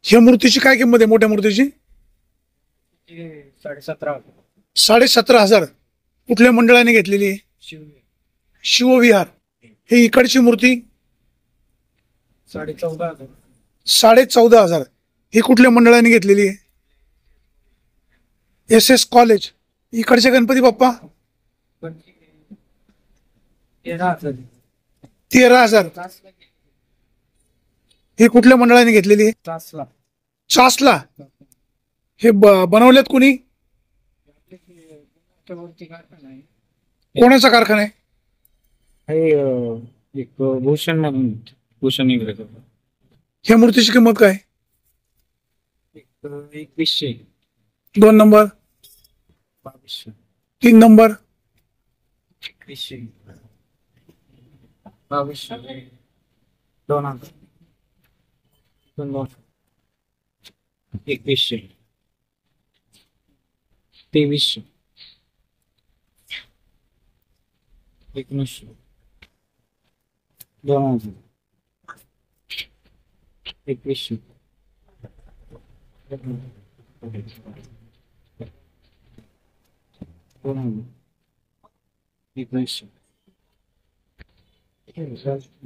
ह्या मूर्तीची काय किंमत आहे? मोठ्या मूर्तीची 17,500. 17,500. कुठल्या मंडळाने घेतलेली आहे? शिवविहार. ही इकडची मूर्ती 14,500. 14,500. ही कुठल्या मंडळाने घेतलेली आहे? SS college. इकडचे गणपती बाप्पा 13,000. 13,000. ही कुठल्या मंडळाने घेतलेली आहे? चासला. हे बनवलेत कुणी? कोणाचा कारखाना आहे? एक भूषण म्हणून भूषण इंग्रज. ह्या मूर्तीची किंमत काय? 2100. 2 नंबर. 2200. 3 नंबर. 2100. 2200. 2000. 2100. 2300. 1900. 2000. 2100. 1900.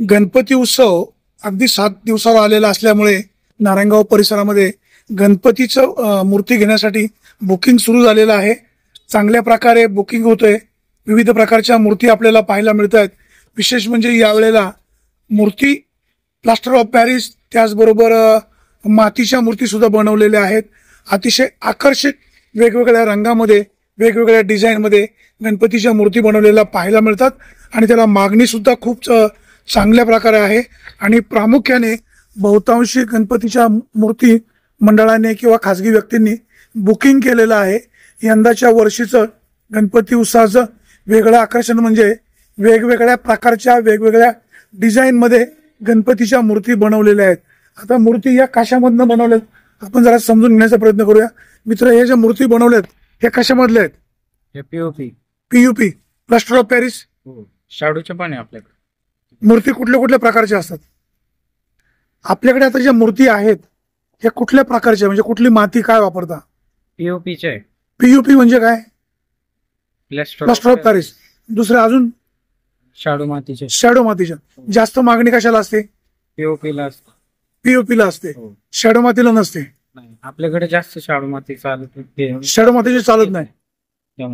गणपती उत्सव अगदी 7 दिवसावर आलेला असल्यामुळे नारायणगाव परिसरामध्ये गणपतीचं मूर्ती घेण्यासाठी बुकिंग सुरू झालेलं आहे. चांगल्या प्रकारे बुकिंग होतंय. विविध प्रकारच्या मूर्ती आपल्याला पाहायला मिळत आहेत. विशेष म्हणजे यावेळेला मूर्ती प्लास्टर ऑफ पॅरिस, त्याचबरोबर मातीच्या मूर्ती सुद्धा बनवलेल्या आहेत. अतिशय आकर्षक वेगवेगळ्या रंगामध्ये, वेगवेगळ्या डिझाईनमध्ये गणपतीच्या मूर्ती बनवलेल्या पाहायला मिळतात आणि त्याला मागणी सुद्धा खूप चांगल्या प्रकारे आहे. आणि प्रामुख्याने बहुतांशी गणपतीच्या मूर्ती मंडळाने किंवा खाजगी व्यक्तींनी बुकिंग केलेलं आहे. यंदाच्या वर्षीचं गणपती उत्सवाचं वेगळं आकर्षण म्हणजे वेगवेगळ्या प्रकारच्या वेगवेगळ्या डिझाईनमध्ये गणपतीच्या मूर्ती बनवलेल्या आहेत. आता मूर्ती या कशामधनं बनवल्यात आपण जरा समजून घेण्याचा प्रयत्न करूया. मित्र, हे ज्या मूर्ती बनवल्यात हे कशामधल्या आहेत? हे POP. PUP, plaster of Paris. शाडूचे पण आहे आपल्याकडे. मूर्ती कुठल्या कुठल्या प्रकारच्या असतात आपल्याकडे? आता ज्या मूर्ती आहेत ह्या कुठल्या प्रकारच्या, म्हणजे कुठली माती काय वापरता? पीओपीचे आहे. पीयूपी म्हणजे काय? Plaster of Paris. दुसरे अजून? शाडू मातीचे. शॅडो मातीच्या. जास्त मागणी कशाला असते? पीओपीला असते. पीओपीला असते, शॅडो मातीला नसते. नाही, आपल्याकडे जास्त शाडू माती चालत. शॅडो मातीची चालत नाही.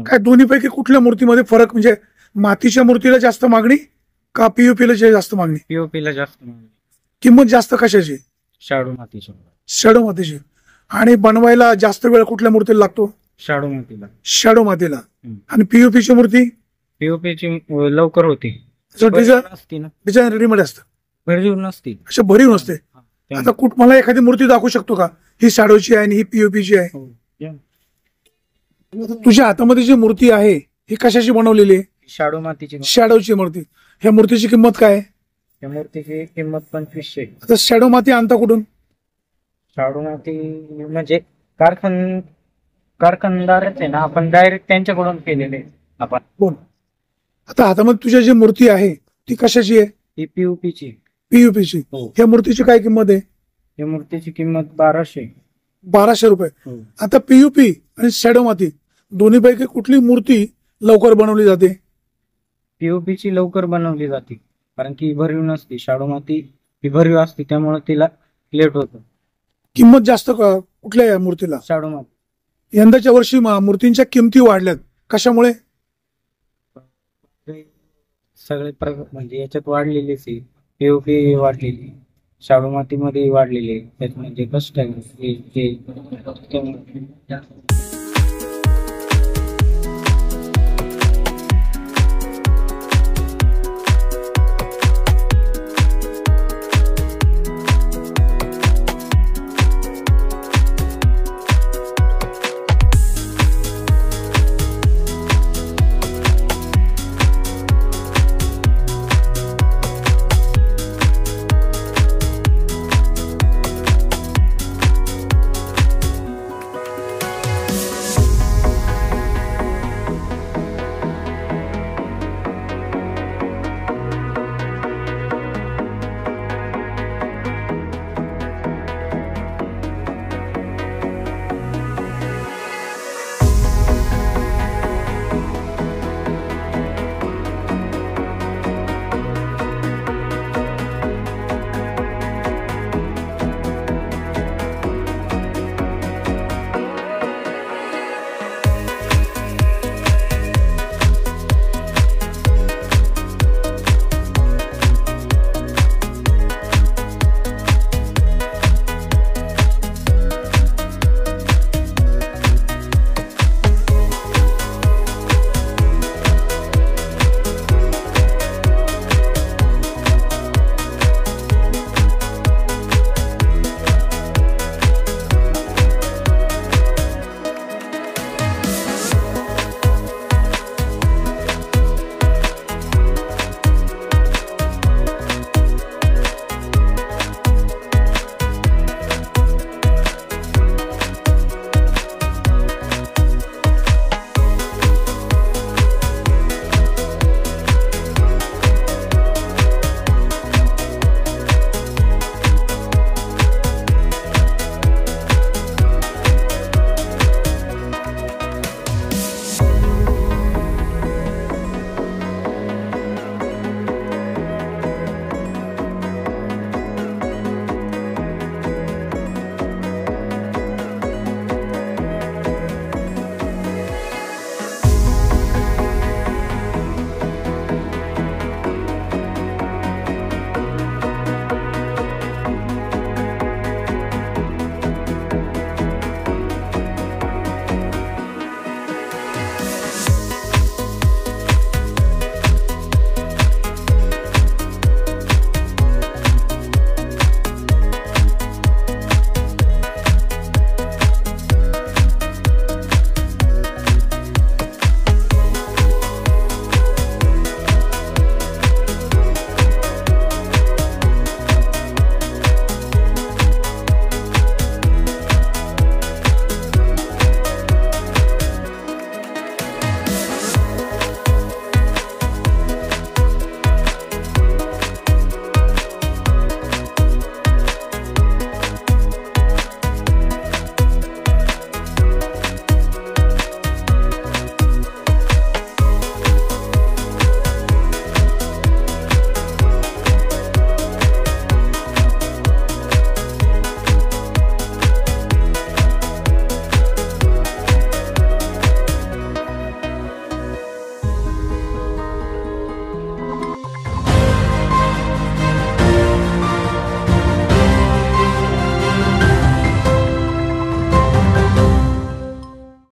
काय दोन्हीपैकी कुठल्या मूर्तीमध्ये फरक, म्हणजे मातीच्या मूर्तीला जास्त मागणी का पीओपीला जास्त मागणी? पीओपीला जास्त मागणी. किंमत जास्त कशाची? शाडू मातीची. शॅडो मातीची. आणि बनवायला जास्त वेळ कुठल्या मूर्तीला लागतो? शाडू मातीला. शॅडो मातीला. आणि पीओपीची मूर्ती? पीओपीची लवकर होती. डिझाईन रेडीमेड असतं, भरीव नसती. अशा भरीव नसते. आता मला एखादी मूर्ती दाखवू शकतो का ही शॅडोची आहे आणि ही पीओपीची आहे? तुझ्या हातामध्ये जी मूर्ती आहे ही कशाची बनवलेली आहे? शाडू मातीची. शॅडोची मूर्ती. ह्या मूर्तीची किंमत काय आहे? या मूर्तीची किंमत 2500. आता शॅडो माती आणता कुठून? शाडू माती म्हणजे कारखानदारच आहे ना, आपण डायरेक्ट त्यांच्याकडून केलेले आपण. कोण? आता हातामध्ये तुझ्या जी मूर्ती आहे ती कशाची आहे? ही पीओपीची. पीयूपीची. ह्या मूर्तीची काय किंमत आहे? या मूर्तीची किंमत 1200. 1200 रुपये. आता पीयूपी आणि शॅडो माती दोन्हीपैकी कुठली मूर्ती लवकर बनवली जाते? पीओपीची लवकर बनवली जाते, कारण की भरीव नसते. शाडू माती ही भरीव असते, त्यामुळे तिला लेट होतं. किंमत जास्त कुठल्या या मूर्तीला? शाडू माती. यंदाच्या वर्षी मूर्तींच्या किमती वाढल्यात, कशामुळे? सगळे म्हणजे याच्यात वाढलेलीच आहे. पीओपी वाढलेली, शाडू मातीमध्ये वाढलेली, त्यात म्हणजे कष्ट आहे.